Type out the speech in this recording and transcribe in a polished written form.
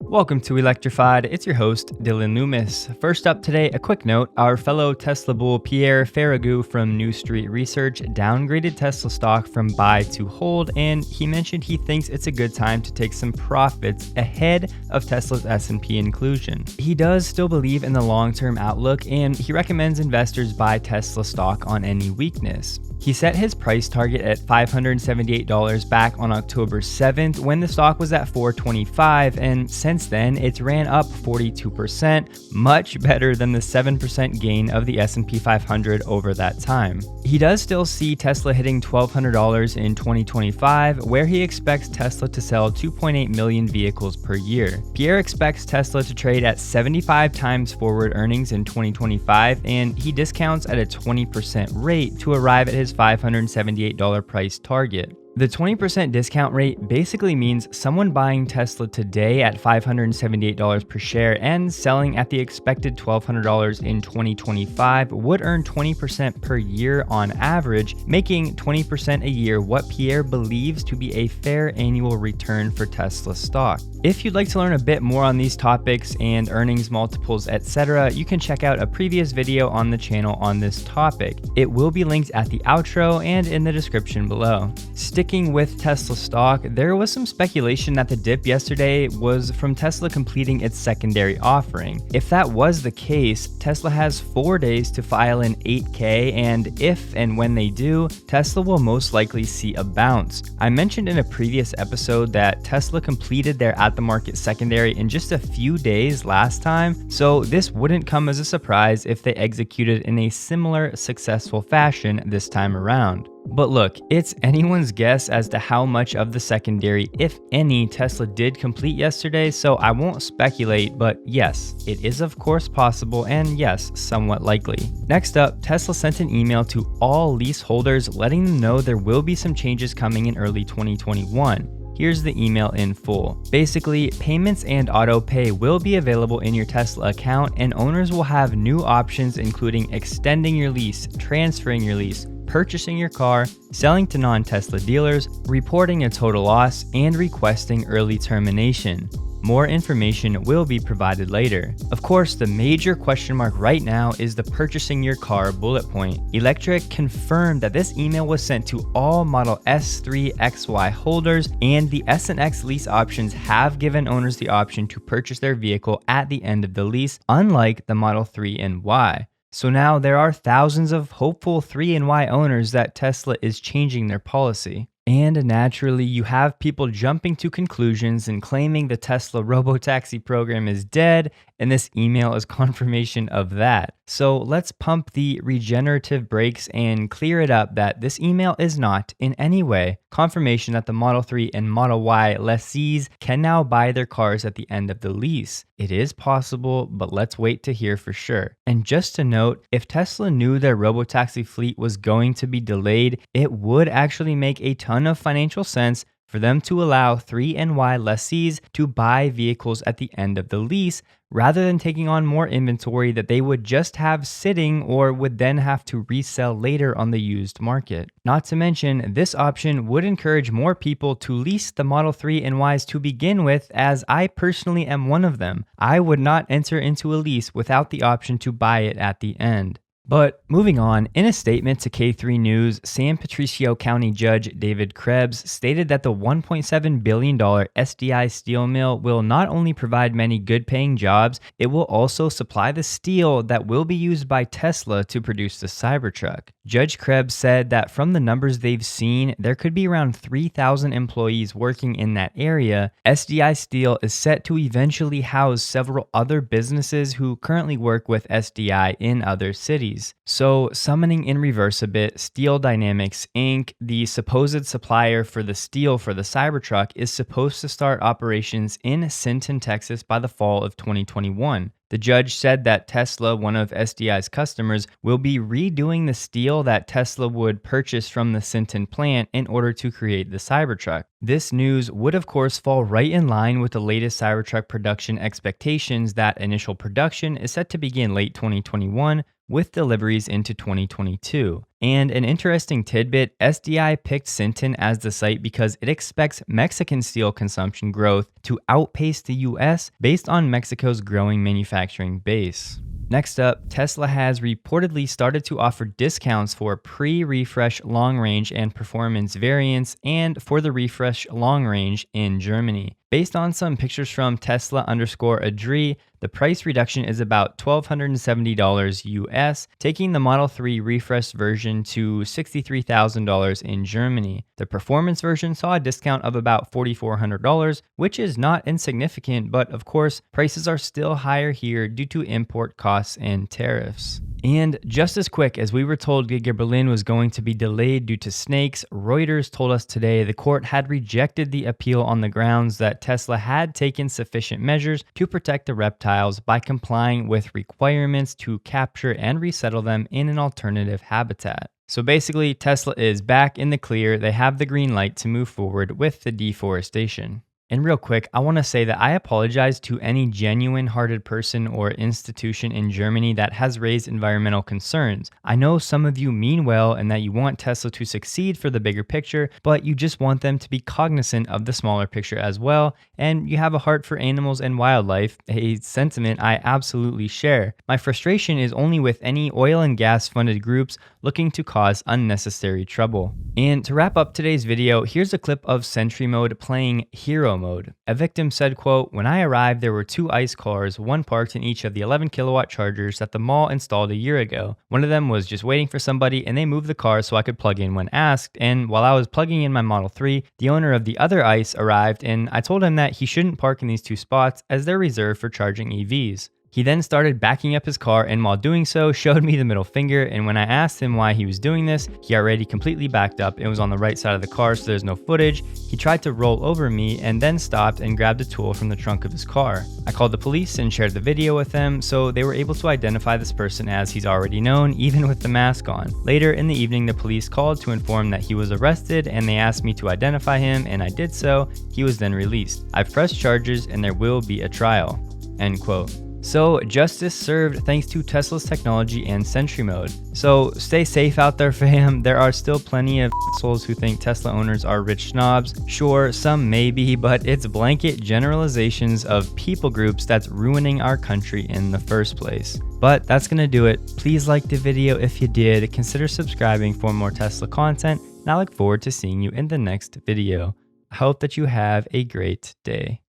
Welcome to Electrified. It's your host, Dylan Loomis. First up today, a quick note. Our fellow Tesla bull Pierre Ferragu from New Street Research downgraded Tesla stock from buy to hold, and he mentioned he thinks it's a good time to take some profits ahead of Tesla's S&P inclusion. He does still believe in the long-term outlook, and he recommends investors buy Tesla stock on any weakness. He set his price target at $578 back on October 7th when the stock was at $425, and since then it's ran up 42%, much better than the 7% gain of the S&P 500 over that time. He does still see Tesla hitting $1,200 in 2025, where he expects Tesla to sell 2.8 million vehicles per year. Pierre expects Tesla to trade at 75 times forward earnings in 2025, and he discounts at a 20% rate to arrive at his $578 price target. The 20% discount rate basically means someone buying Tesla today at $578 per share and selling at the expected $1,200 in 2025 would earn 20% per year on average, making 20% a year what Pierre believes to be a fair annual return for Tesla stock. If you'd like to learn a bit more on these topics and earnings multiples, etc., you can check out a previous video on the channel on this topic. It will be linked at the outro and in the description below. Sticking with Tesla stock, there was some speculation that the dip yesterday was from Tesla completing its secondary offering. If that was the case, Tesla has 4 days to file an 8K, and if and when they do, Tesla will most likely see a bounce. I mentioned in a previous episode that Tesla completed their at-the-market secondary in just a few days last time, so this wouldn't come as a surprise if they executed in a similar successful fashion this time around. But look, it's anyone's guess as to how much of the secondary, if any, Tesla did complete yesterday, so I won't speculate, but yes, it is of course possible, and yes, somewhat likely. Next up, Tesla sent an email to all lease holders letting them know there will be some changes coming in early 2021. Here's the email in full. Basically, payments and auto pay will be available in your Tesla account, and owners will have new options including extending your lease, transferring your lease, purchasing your car, selling to non-Tesla dealers, reporting a total loss, and requesting early termination. More information will be provided later. Of course, the major question mark right now is the purchasing your car bullet point. Electric confirmed that this email was sent to all Model S3 XY holders, and the S and X lease options have given owners the option to purchase their vehicle at the end of the lease, unlike the Model 3 and Y. So now there are thousands of hopeful 3 and Y owners that Tesla is changing their policy. And naturally, you have people jumping to conclusions and claiming the Tesla robotaxi program is dead, and this email is confirmation of that. So let's pump the regenerative brakes and clear it up that this email is not, in any way, confirmation that the Model 3 and Model Y lessees can now buy their cars at the end of the lease. It is possible, but let's wait to hear for sure. And just to note, if Tesla knew their robotaxi fleet was going to be delayed, it would actually make a ton of financial sense for them to allow 3 and Y lessees to buy vehicles at the end of the lease rather than taking on more inventory that they would just have sitting or would then have to resell later on the used market. Not to mention, this option would encourage more people to lease the Model 3 and Ys to begin with, as I personally am one of them. I would not enter into a lease without the option to buy it at the end. But moving on, in a statement to K3 News, San Patricio County Judge David Krebs stated that the $1.7 billion SDI steel mill will not only provide many good-paying jobs, it will also supply the steel that will be used by Tesla to produce the Cybertruck. Judge Krebs said that from the numbers they've seen, there could be around 3,000 employees working in that area. SDI Steel is set to eventually house several other businesses who currently work with SDI in other cities. So, summoning in reverse a bit, Steel Dynamics Inc., the supposed supplier for the steel for the Cybertruck, is supposed to start operations in Sinton, Texas by the fall of 2021. The judge said that Tesla, one of SDI's customers, will be redoing the steel that Tesla would purchase from the Sinton plant in order to create the Cybertruck. This news would of course fall right in line with the latest Cybertruck production expectations that initial production is set to begin late 2021, with deliveries into 2022. And an interesting tidbit, SDI picked Sinton as the site because it expects Mexican steel consumption growth to outpace the US based on Mexico's growing manufacturing base. Next up, Tesla has reportedly started to offer discounts for pre-refresh long range and performance variants and for the refresh long range in Germany. Based on some pictures from Tesla_Adri, the price reduction is about $1,270 US, taking the Model 3 refresh version to $63,000 in Germany. The performance version saw a discount of about $4,400, which is not insignificant, but of course, prices are still higher here due to import costs and tariffs. And just as quick as we were told Giga Berlin was going to be delayed due to snakes, Reuters told us today the court had rejected the appeal on the grounds that Tesla had taken sufficient measures to protect the reptiles by complying with requirements to capture and resettle them in an alternative habitat. So basically, Tesla is back in the clear. They have the green light to move forward with the deforestation. And real quick, I want to say that I apologize to any genuine-hearted person or institution in Germany that has raised environmental concerns. I know some of you mean well and that you want Tesla to succeed for the bigger picture, but you just want them to be cognizant of the smaller picture as well, and you have a heart for animals and wildlife, a sentiment I absolutely share. My frustration is only with any oil and gas-funded groups looking to cause unnecessary trouble. And to wrap up today's video, here's a clip of Sentry Mode playing Hero Mode. A victim said, quote, "When I arrived, there were 2 ICE cars, one parked in each of the 11 kilowatt chargers that the mall installed a year ago. One of them was just waiting for somebody and they moved the car so I could plug in when asked. And while I was plugging in my Model 3, the owner of the other ICE arrived and I told him that he shouldn't park in these 2 spots as they're reserved for charging EVs. He then started backing up his car and while doing so showed me the middle finger, and when I asked him why he was doing this, he already completely backed up and was on the right side of the car so there's no footage. He tried to roll over me and then stopped and grabbed a tool from the trunk of his car. I called the police and shared the video with them so they were able to identify this person as he's already known, even with the mask on. Later in the evening, the police called to inform that he was arrested and they asked me to identify him and I did so. He was then released. I've pressed charges and there will be a trial." End quote. So justice served thanks to Tesla's technology and Sentry Mode. So stay safe out there, fam. There are still plenty of assholes who think Tesla owners are rich snobs. Sure, some may be, but it's blanket generalizations of people groups that's ruining our country in the first place. But that's gonna do it. Please like the video if you did. Consider subscribing for more Tesla content, and I look forward to seeing you in the next video. I hope that you have a great day.